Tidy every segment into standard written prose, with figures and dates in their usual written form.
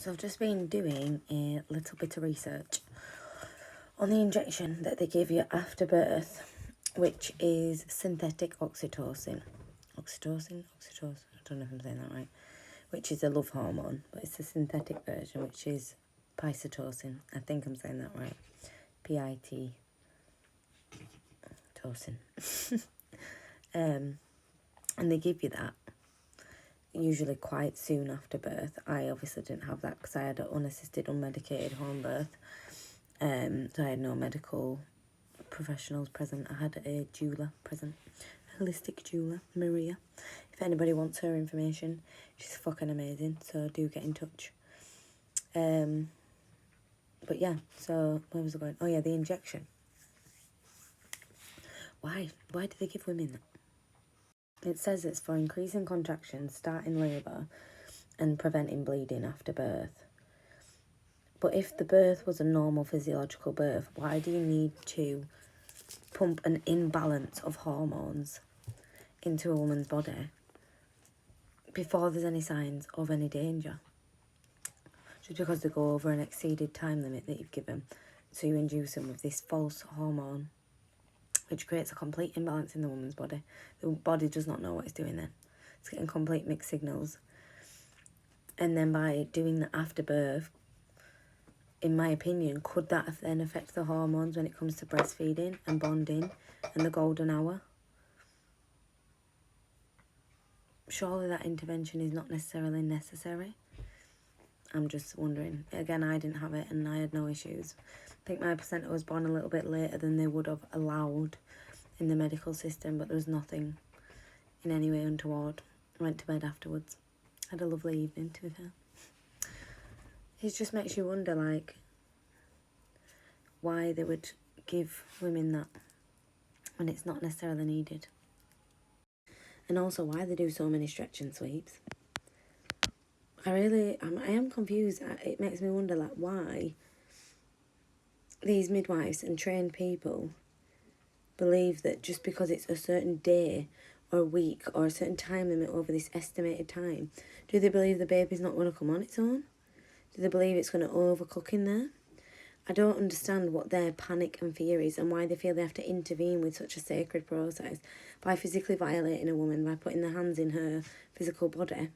So I've just been doing a little bit of research on the injection that they give you after birth, which is synthetic oxytocin. Oxytocin? I don't know if I'm saying that right. Which is a love hormone, but it's a synthetic version, which is oxytocin. I think I'm saying that right. P-I-T. Tocin. And they give you that usually quite soon after birth. I obviously didn't have that because I had an unassisted, unmedicated home birth. So I had no medical professionals present. I had a doula present, a holistic doula, Maria. If anybody wants her information, she's fucking amazing, so do get in touch. But yeah, so where was I going? Oh yeah, the injection. Why do they give women that? It says it's for increasing contractions, starting labour, and preventing bleeding after birth. But if the birth was a normal physiological birth, why do you need to pump an imbalance of hormones into a woman's body before there's any signs of any danger? Just because they go over an exceeded time limit that you've given, so you induce them with this false hormone, which creates a complete imbalance in the woman's body. The body does not know what it's doing then. It's getting complete mixed signals. And then by doing that after birth, in my opinion, could that then affect the hormones when it comes to breastfeeding and bonding and the golden hour? Surely that intervention is not necessarily necessary. I'm just wondering. Again, I didn't have it and I had no issues. I think my placenta was born a little bit later than they would have allowed in the medical system, but there was nothing in any way untoward. I went to bed afterwards. Had a lovely evening, to be fair. It just makes you wonder, like, why they would give women that when it's not necessarily needed. And also why they do so many stretch and sweeps. I am confused. It makes me wonder, like, why these midwives and trained people believe that just because it's a certain day or a week or a certain time limit over this estimated time, do they believe the baby's not going to come on its own? Do they believe it's going to overcook in there? I don't understand what their panic and fear is and why they feel they have to intervene with such a sacred process by physically violating a woman, by putting their hands in her physical body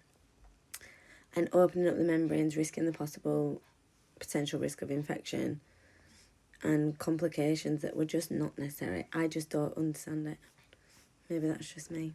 and opening up the membranes, risking the potential risk of infection and complications that were just not necessary. I just don't understand it. Maybe that's just me.